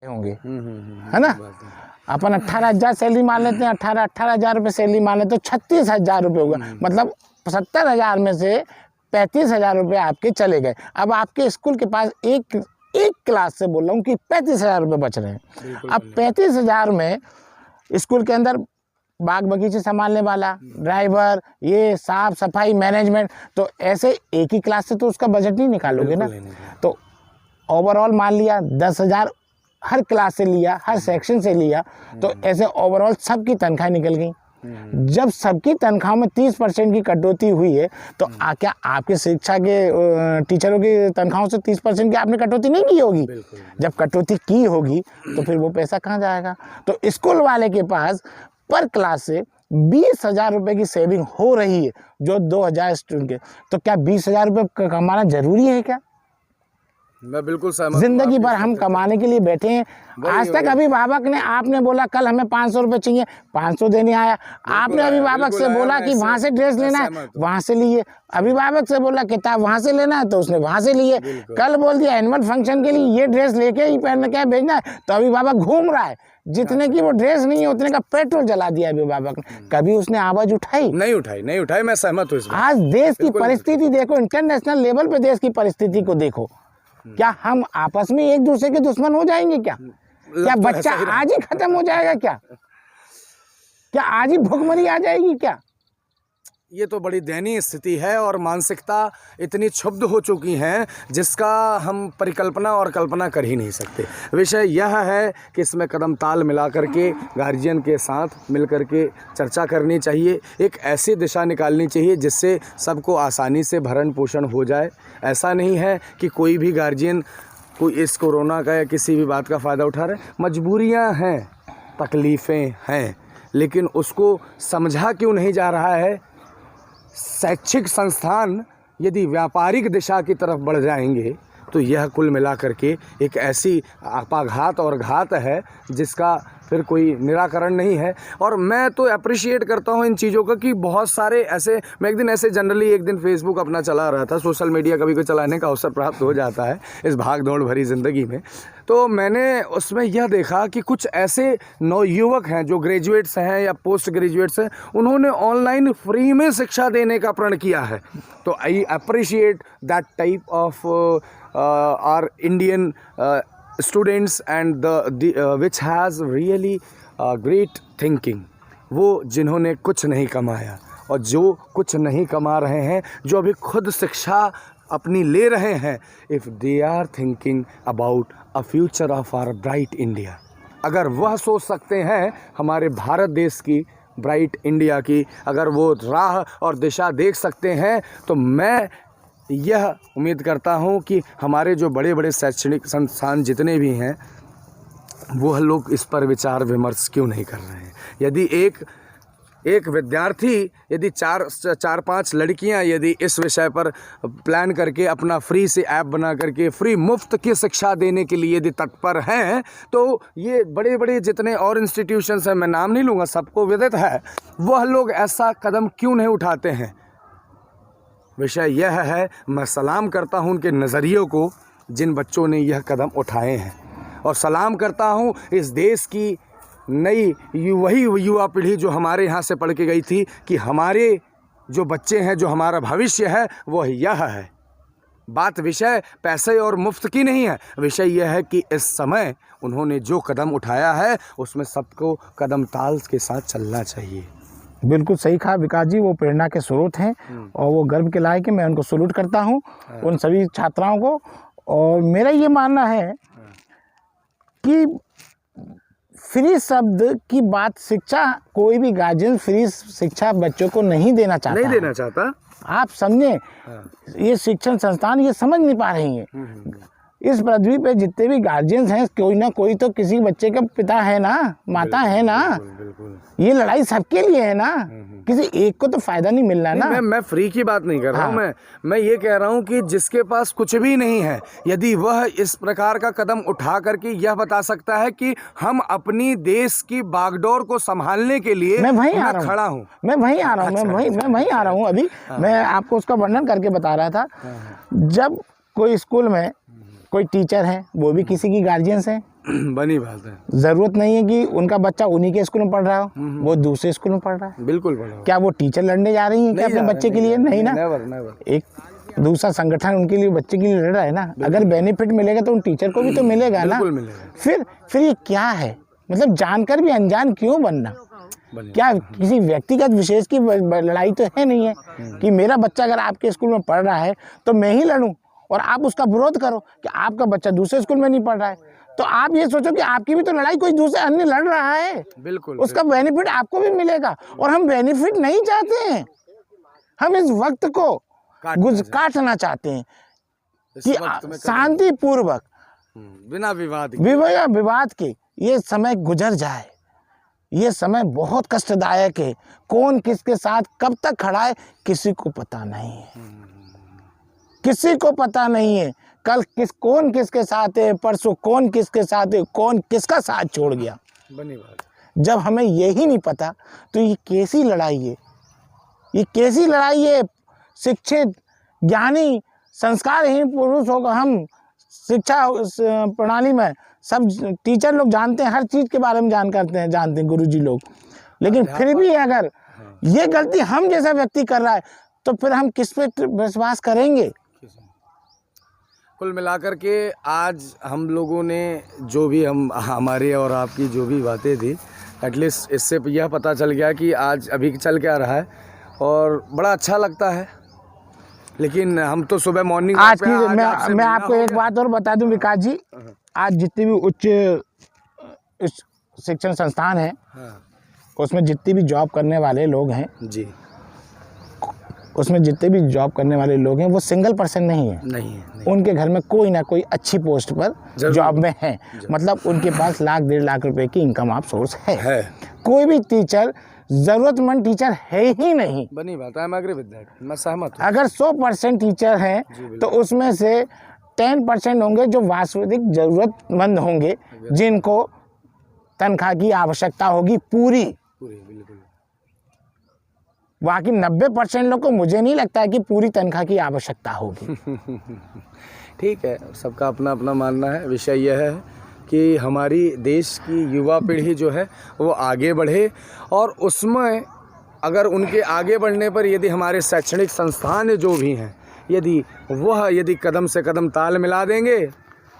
होंगे, है ना। अपन 18,000 सैलरी मान लेते हैं, 18,000 रुपये सैलरी मान लेते तो 36,000 रुपये होगा, मतलब 70,000 में से 35,000 रुपये आपके चले गए। अब आपके स्कूल के पास एक क्लास से बोल रहा हूँ कि 35,000 रुपये बच रहे हैं। अब 35,000 में स्कूल के अंदर बाग बगीचे संभालने वाला, ड्राइवर, ये साफ सफाई, मैनेजमेंट, तो ऐसे एक ही क्लास से तो उसका बजट नहीं निकालोगे ना। तो ओवरऑल मान लिया 10,000 हर क्लास से लिया, हर सेक्शन से लिया, तो ऐसे ओवरऑल सबकी तनख्वाह निकल गई। जब सबकी तनख्वाह में 30% की कटौती हुई है, तो क्या आपके शिक्षा के टीचरों की तनख्वाहों से 30% की आपने कटौती नहीं की होगी? जब कटौती की होगी तो फिर वो पैसा कहाँ जाएगा? तो स्कूल वाले के पास पर क्लास से 20,000 रुपये की सेविंग हो रही है, जो 2,000 स्टूडेंट के, तो क्या 20,000 रुपये कमाना जरूरी है क्या? मैं बिल्कुल सहमत। जिंदगी भर हम कमाने के लिए बैठे हैं, आज तक अभिभावक ने, आपने बोला कल हमें 500 रुपये चाहिए, 500 देने आया, आपने अभिभावक से बोला कि वहाँ से ड्रेस लेना है, वहाँ से लिए, अभिभावक से बोला किताब वहाँ से लेना है तो उसने वहाँ से लिए, कल बोल दिया एनुअल फंक्शन के लिए ये ड्रेस लेके ही पहन के भेजना है, तो अभिभावक घूम रहा है, जितने की वो ड्रेस नहीं है उतने का पेट्रोल जला दिया अभिभावक ने। कभी उसने आवाज उठाई? नहीं उठाई। मैं सहमत हूँ। आज देश की परिस्थिति देखो, इंटरनेशनल लेवल पे देश की परिस्थिति को देखो, क्या हम आपस में एक दूसरे के दुश्मन हो जाएंगे? क्या बच्चा आज ही खत्म हो जाएगा? क्या आज ही भुखमरी आ जाएगी? क्या ये तो बड़ी दयनीय स्थिति है, और मानसिकता इतनी क्षुब्ध हो चुकी है जिसका हम परिकल्पना और कल्पना कर ही नहीं सकते। विषय यह है कि इसमें कदम ताल मिला करके गार्जियन के साथ मिल करके चर्चा करनी चाहिए, एक ऐसी दिशा निकालनी चाहिए जिससे सबको आसानी से भरण पोषण हो जाए। ऐसा नहीं है कि कोई भी गार्जियन कोई इस कोरोना का या किसी भी बात का फ़ायदा उठा रहे। मजबूरियाँ हैं, तकलीफ़ें हैं, लेकिन उसको समझा क्यों नहीं जा रहा है? शैक्षिक संस्थान यदि व्यापारिक दिशा की तरफ बढ़ जाएंगे तो यह कुल मिलाकर के एक ऐसी आपाघात और घात है जिसका फिर कोई निराकरण नहीं है। और मैं तो अप्रिशिएट करता हूँ इन चीज़ों का कि बहुत सारे ऐसे, मैं एक दिन फेसबुक अपना चला रहा था, सोशल मीडिया कभी कोई चलाने का अवसर प्राप्त हो जाता है इस भाग दौड़ भरी ज़िंदगी में, तो मैंने उसमें यह देखा कि कुछ ऐसे नवयुवक हैं जो ग्रेजुएट्स हैं या पोस्ट ग्रेजुएट्स हैं, उन्होंने ऑनलाइन फ्री में शिक्षा देने का प्रण किया है। तो I appreciate that type of our Indian students and which has really great thinking। वो जिन्होंने कुछ नहीं कमाया और जो कुछ नहीं कमा रहे हैं, जो अभी खुद शिक्षा अपनी ले रहे हैं, if they are thinking about a future of our bright India, अगर वह सोच सकते हैं हमारे भारत देश की ब्राइट इंडिया की, अगर वो राह और दिशा देख सकते हैं, तो मैं यह उम्मीद करता हूं कि हमारे जो बड़े बड़े शैक्षणिक संस्थान जितने भी हैं, वो लोग इस पर विचार विमर्श क्यों नहीं कर रहे हैं। यदि एक विद्यार्थी, यदि चार पांच लड़कियां यदि इस विषय पर प्लान करके अपना फ्री से ऐप बना करके फ्री मुफ्त की शिक्षा देने के लिए यदि तत्पर हैं, तो ये बड़े बड़े जितने और इंस्टीट्यूशंस हैं, मैं नाम नहीं लूँगा, सबको विदित है, वह लोग ऐसा कदम क्यों नहीं उठाते हैं। विषय यह है, मैं सलाम करता हूं उनके नज़रियों को जिन बच्चों ने यह कदम उठाए हैं, और सलाम करता हूं इस देश की नई वही युवा पीढ़ी जो हमारे यहाँ से पढ़ के गई थी कि हमारे जो बच्चे हैं, जो हमारा भविष्य है, वह यह है। बात विषय पैसे और मुफ्त की नहीं है, विषय यह है कि इस समय उन्होंने जो कदम उठाया है उसमें सबको कदम ताल के साथ चलना चाहिए। बिल्कुल सही कहा विकास जी, वो प्रेरणा के स्रोत हैं और वो गर्व के लायक है। मैं उनको सैल्यूट करता हूँ, उन सभी छात्राओं को। और मेरा ये मानना है कि फ्री शब्द की बात, शिक्षा, कोई भी गार्जियन फ्री शिक्षा बच्चों को नहीं देना चाहता। आप समझें, ये शिक्षण संस्थान ये समझ नहीं पा रही हैं। इस पृथ्वी पे जितने भी गार्जियंस हैं, कोई ना कोई तो किसी बच्चे का पिता है ना, माता है ना। बिल्कुल। ये लड़ाई सबके लिए है ना, किसी एक को तो फायदा नहीं मिल रहा ना। मैं फ्री की बात नहीं कर रहा हूँ। मैं ये कह रहा हूँ कि जिसके पास कुछ भी नहीं है, यदि वह इस प्रकार का कदम उठा करके यह बता सकता है कि हम अपनी देश की बागडोर को संभालने के लिए मैं वहीं खड़ा हूँ, मैं वहीं आ रहा हूँ अभी मैं आपको उसका वर्णन करके बता रहा था। जब कोई स्कूल में कोई टीचर है, वो भी किसी की गार्जियंस है, बनी बात है। जरूरत नहीं है कि उनका बच्चा उन्हीं के स्कूल में पढ़ रहा हो, वो दूसरे स्कूल में पढ़ रहा है। बिल्कुल पढ़ा। क्या वो टीचर लड़ने जा रही है क्या अपने बच्चे के लिए? नहीं ना, नेवर नेवर। एक दूसरा संगठन उनके लिए, बच्चे के लिए लड़ रहा है ना। अगर बेनिफिट मिलेगा तो उन टीचर को भी तो मिलेगा ना। बिल्कुल मिलेगा। फिर ये क्या है, मतलब जानकर भी अनजान क्यों बनना? क्या किसी व्यक्तिगत विशेष की लड़ाई तो है नहीं है कि मेरा बच्चा अगर आपके स्कूल में पढ़ रहा है तो मैं ही लड़ूं और आप उसका विरोध करो कि आपका बच्चा दूसरे स्कूल में नहीं पढ़ रहा है। तो आप ये सोचो कि आपकी भी तो लड़ाई कोई दूसरे अन्य लड़ रहा है, बिल्कुल उसका बेनिफिट आपको भी मिलेगा। और हम बेनिफिट नहीं चाहते हैं, हम इस वक्त को काटना चाहते हैं कि शांतिपूर्वक बिना विवाद के ये समय गुजर जाए। ये समय बहुत कष्टदायक है। कौन किसके साथ कब तक खड़ा है किसी को पता नहीं है, किसी को पता नहीं है। कल कौन किसके साथ है, परसों कौन किसके साथ है, कौन किसका साथ छोड़ गया। बनी बात। जब हमें यही नहीं पता तो ये कैसी लड़ाई है, ये कैसी लड़ाई है? शिक्षित ज्ञानी संस्कारहीन पुरुष होगा हम, शिक्षा प्रणाली में सब टीचर लोग जानते हैं, हर चीज़ के बारे में जानते हैं गुरुजी लोग, लेकिन फिर भी अगर ये गलती हम जैसा व्यक्ति कर रहा है तो फिर हम किस पे विश्वास करेंगे? कुल मिलाकर के आज हम लोगों ने जो भी हमारे और आपकी जो भी बातें थी, एटलीस्ट इससे यह पता चल गया कि आज अभी चल क्या रहा है और बड़ा अच्छा लगता है। लेकिन हम तो सुबह मॉर्निंग आज की मैं आपको एक बात और बता दूं विकास जी, आज जितने भी उच्च शिक्षण संस्थान हैं, उसमें जितने भी जॉब करने वाले लोग हैं जी, उसमें जितने भी जॉब करने वाले लोग हैं वो सिंगल पर्सन नहीं है, नहीं। उनके घर में कोई ना कोई अच्छी पोस्ट पर जॉब में है। मतलब उनके पास लाख 1.5 लाख रुपए की इनकम आप सोर्स है। कोई भी टीचर जरूरतमंद टीचर है ही नहीं। बनी बात है, मैं एग्री विद दैट, मैं सहमत हूं। अगर 100% टीचर हैं तो उसमें से 10% होंगे जो वास्तविक जरूरतमंद होंगे, जिनको तनख्वाह की आवश्यकता होगी पूरी। बिल्कुल। बाकी 90% लोग को मुझे नहीं लगता है कि पूरी तनख्वाह की आवश्यकता होगी। ठीक है, सबका अपना अपना मानना है। विषय यह है कि हमारी देश की युवा पीढ़ी जो है वो आगे बढ़े, और उसमें अगर उनके आगे बढ़ने पर यदि हमारे शैक्षणिक संस्थान जो भी हैं यदि कदम से कदम ताल मिला देंगे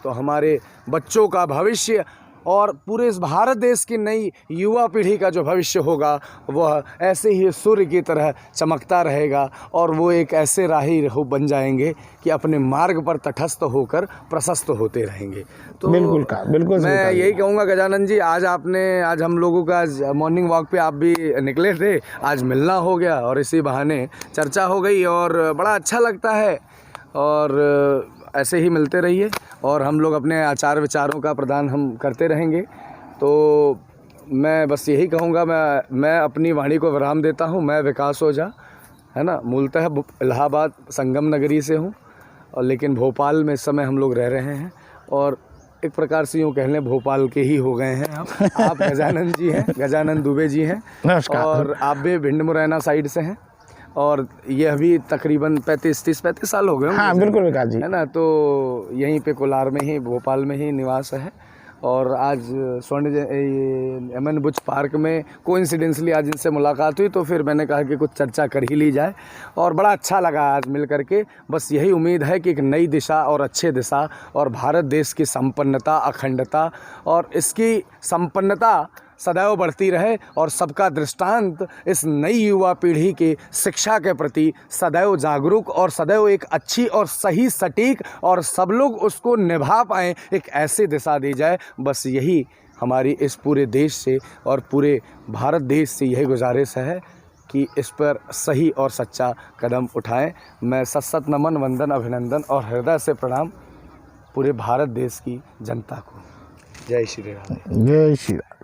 तो हमारे बच्चों का भविष्य और पूरे इस भारत देश की नई युवा पीढ़ी का जो भविष्य होगा वह ऐसे ही सूर्य की तरह चमकता रहेगा, और वो एक ऐसे राही बन जाएंगे कि अपने मार्ग पर तटस्थ होकर प्रशस्त होते रहेंगे। तो बिल्कुल मैं यही कहूँगा गजानन जी, आज हम लोगों का मॉर्निंग वॉक पे आप भी निकले थे, आज मिलना हो गया और इसी बहाने चर्चा हो गई और बड़ा अच्छा लगता है। और ऐसे ही मिलते रहिए और हम लोग अपने आचार विचारों का प्रदान हम करते रहेंगे। तो मैं बस यही कहूँगा, मैं अपनी वाणी को विराम देता हूँ। मैं विकास ओझा, है ना, मूलतः इलाहाबाद संगम नगरी से हूँ, और लेकिन भोपाल में इस समय हम लोग रह रहे हैं, और एक प्रकार से यूँ कह लें भोपाल के ही हो गए हैं आप गजानन जी हैं, गजानन दुबे जी हैं, और आप भी भिंड मुरैना साइड से हैं, और यह भी तकरीबन 35 साल हो गए। हाँ बिल्कुल विकास जी, है ना। तो यहीं पे कोलार में ही, भोपाल में ही निवास है। और आज एमएन बुच पार्क में कोइंसिडेंसली आज इनसे मुलाकात हुई, तो फिर मैंने कहा कि कुछ चर्चा कर ही ली जाए, और बड़ा अच्छा लगा आज मिल करके। बस यही उम्मीद है कि एक नई दिशा और अच्छे दिशा, और भारत देश की संपन्नता, अखंडता और इसकी संपन्नता सदैव बढ़ती रहे, और सबका दृष्टांत इस नई युवा पीढ़ी की शिक्षा के प्रति सदैव जागरूक और सदैव एक अच्छी और सही सटीक, और सब लोग उसको निभा पाएँ, एक ऐसी दिशा दी जाए। बस यही हमारी इस पूरे देश से और पूरे भारत देश से यही गुजारिश है कि इस पर सही और सच्चा कदम उठाएं। मैं सत नमन, वंदन, अभिनंदन और हृदय से प्रणाम पूरे भारत देश की जनता को। जय श्री राम। जय श्री राम।